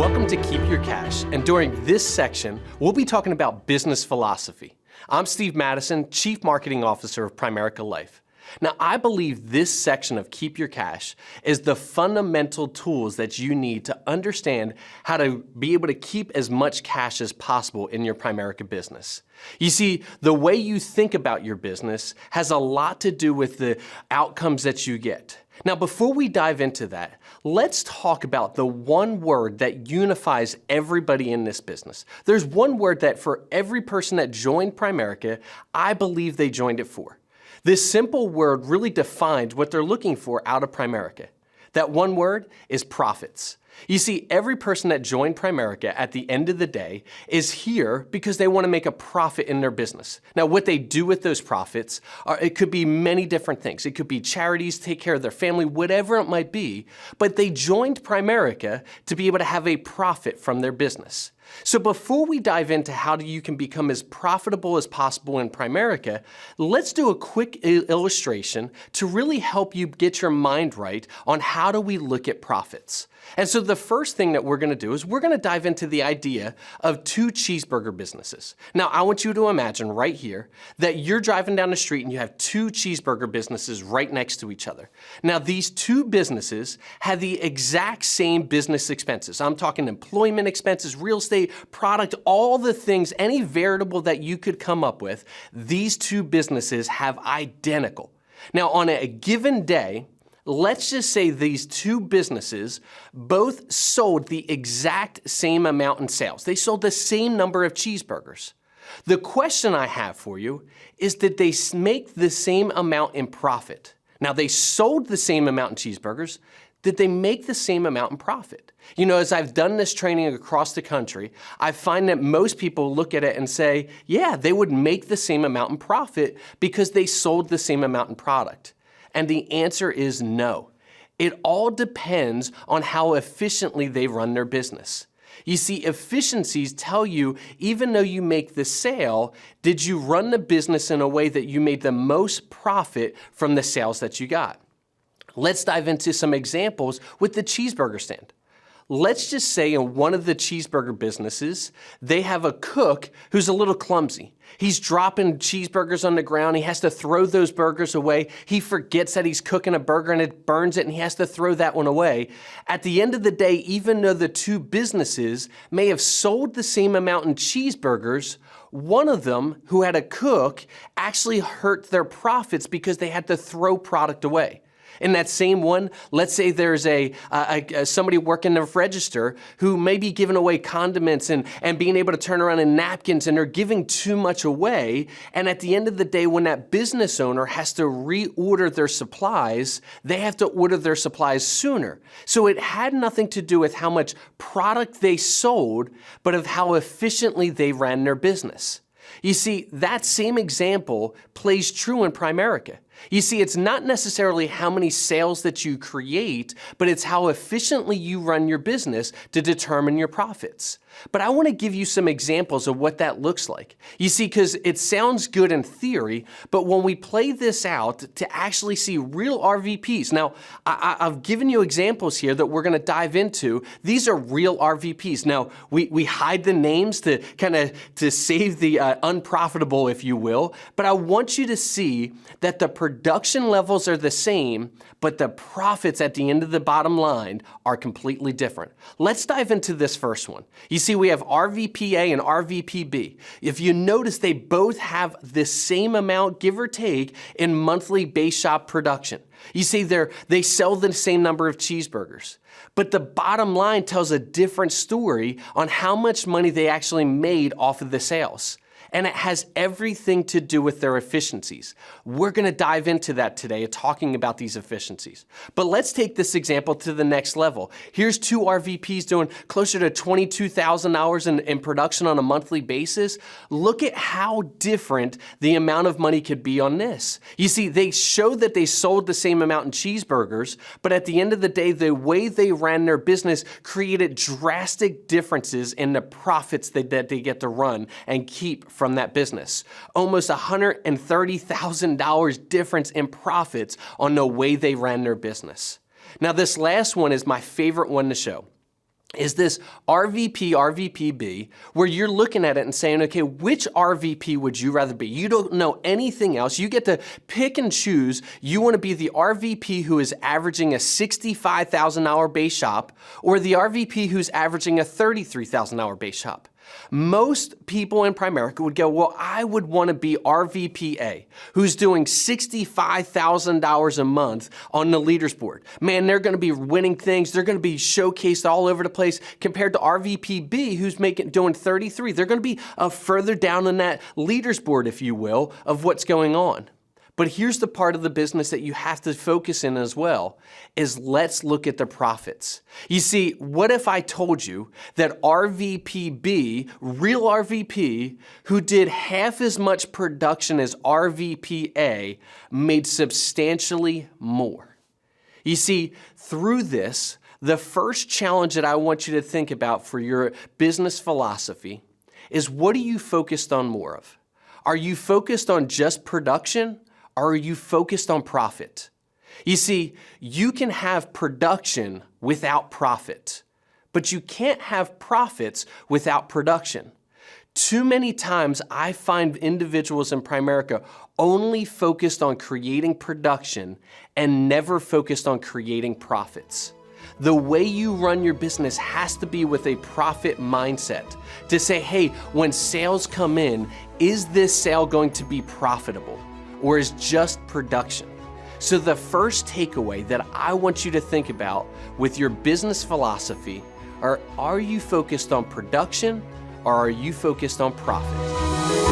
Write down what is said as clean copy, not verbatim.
Welcome to Keep Your Cash, and during this section, we'll be talking about business philosophy. I'm Steve Madison, Chief Marketing Officer of Primerica Life. Now, I believe this section of Keep Your Cash is the fundamental tools that you need to understand how to be able to keep as much cash as possible in your Primerica business. You see, the way you think about your business has a lot to do with the outcomes that you get. Now, before we dive into that, let's talk about the one word that unifies everybody in this business. There's one word that for every person that joined Primerica, I believe they joined it for. This simple word really defines what they're looking for out of Primerica. That one word is profits. You see, every person that joined Primerica at the end of the day is here because they want to make a profit in their business. Now, what they do with those profits, it could be many different things. It could be charities, take care of their family, whatever it might be, but they joined Primerica to be able to have a profit from their business. So before we dive into how you can become as profitable as possible in Primerica, let's do a quick illustration to really help you get your mind right on how do we look at profits. And so the first thing that we're going to do is we're going to dive into the idea of two cheeseburger businesses. Now, I want you to imagine right here that you're driving down the street and you have two cheeseburger businesses right next to each other. Now, these two businesses have the exact same business expenses. I'm talking employment expenses, real estate, product, all the things, any variable that you could come up with, these two businesses have identical. Now, on a given day, let's just say these two businesses both sold the exact same amount in sales. They sold the same number of cheeseburgers. The question I have for you is, did they make the same amount in profit? Now, they sold the same amount in cheeseburgers. Did they make the same amount in profit? You know, as I've done this training across the country, I find that most people look at it and say, yeah, they would make the same amount in profit because they sold the same amount in product. And the answer is no. It all depends on how efficiently they run their business. You see, efficiencies tell you, even though you make the sale, did you run the business in a way that you made the most profit from the sales that you got? Let's dive into some examples with the cheeseburger stand. Let's just say in one of the cheeseburger businesses, they have a cook who's a little clumsy. He's dropping cheeseburgers on the ground. He has to throw those burgers away. He forgets that he's cooking a burger and it burns it and he has to throw that one away. At the end of the day, even though the two businesses may have sold the same amount in cheeseburgers, one of them, who had a cook, actually hurt their profits because they had to throw product away. In that same one, let's say there's somebody working the register who may be giving away condiments and being able to turn around in napkins, and they're giving too much away. And at the end of the day, when that business owner has to reorder their supplies, they have to order their supplies sooner. So it had nothing to do with how much product they sold, but of how efficiently they ran their business. You see, that same example plays true in Primerica. You see, it's not necessarily how many sales that you create, but it's how efficiently you run your business to determine your profits. But I want to give you some examples of what that looks like. You see, because it sounds good in theory, but when we play this out to actually see real RVPs. Now, I've given you examples here that we're going to dive into. These are real RVPs. Now, we hide the names to to save the unprofitable, if you will, but I want you to see that the production levels are the same, but the profits at the end of the bottom line are completely different. Let's dive into this first one. You see, we have RVPA and RVPB. If you notice, they both have the same amount, give or take, in monthly base shop production. You see, they sell the same number of cheeseburgers, but the bottom line tells a different story on how much money they actually made off of the sales. And it has everything to do with their efficiencies. We're going to dive into that today, talking about these efficiencies. But let's take this example to the next level. Here's two RVPs doing closer to $22,000 in production on a monthly basis. Look at how different the amount of money could be on this. You see, they showed that they sold the same amount in cheeseburgers, but at the end of the day, the way they ran their business created drastic differences in the profits that they get to run and keep from that business. Almost $130,000 difference in profits on the way they ran their business. Now, this last one is my favorite one to show. is this RVP, RVPB, where you're looking at it and saying, okay, which RVP would you rather be? You don't know anything else. You get to pick and choose. You want to be the RVP who is averaging a $65,000 base shop or the RVP who's averaging a $33,000 base shop. Most people in Primerica would go, well, I would want to be RVPA, who's doing $65,000 a month on the leaders board. Man, they're going to be winning things. They're going to be showcased all over the place compared to RVPB, who's doing 33. They're going to be further down on that leaders board, if you will, of what's going on. But here's the part of the business that you have to focus in as well, is let's look at the profits. You see, what if I told you that RVPB, real RVP, who did half as much production as RVPA, made substantially more? You see, through this, the first challenge that I want you to think about for your business philosophy is, what are you focused on more of? Are you focused on just production? Or are you focused on profit? You see, you can have production without profit, but you can't have profits without production. Too many times I find individuals in Primerica only focused on creating production and never focused on creating profits. The way you run your business has to be with a profit mindset to say, hey, when sales come in, is this sale going to be profitable? Or is just production? So the first takeaway that I want you to think about with your business philosophy are you focused on production or are you focused on profit?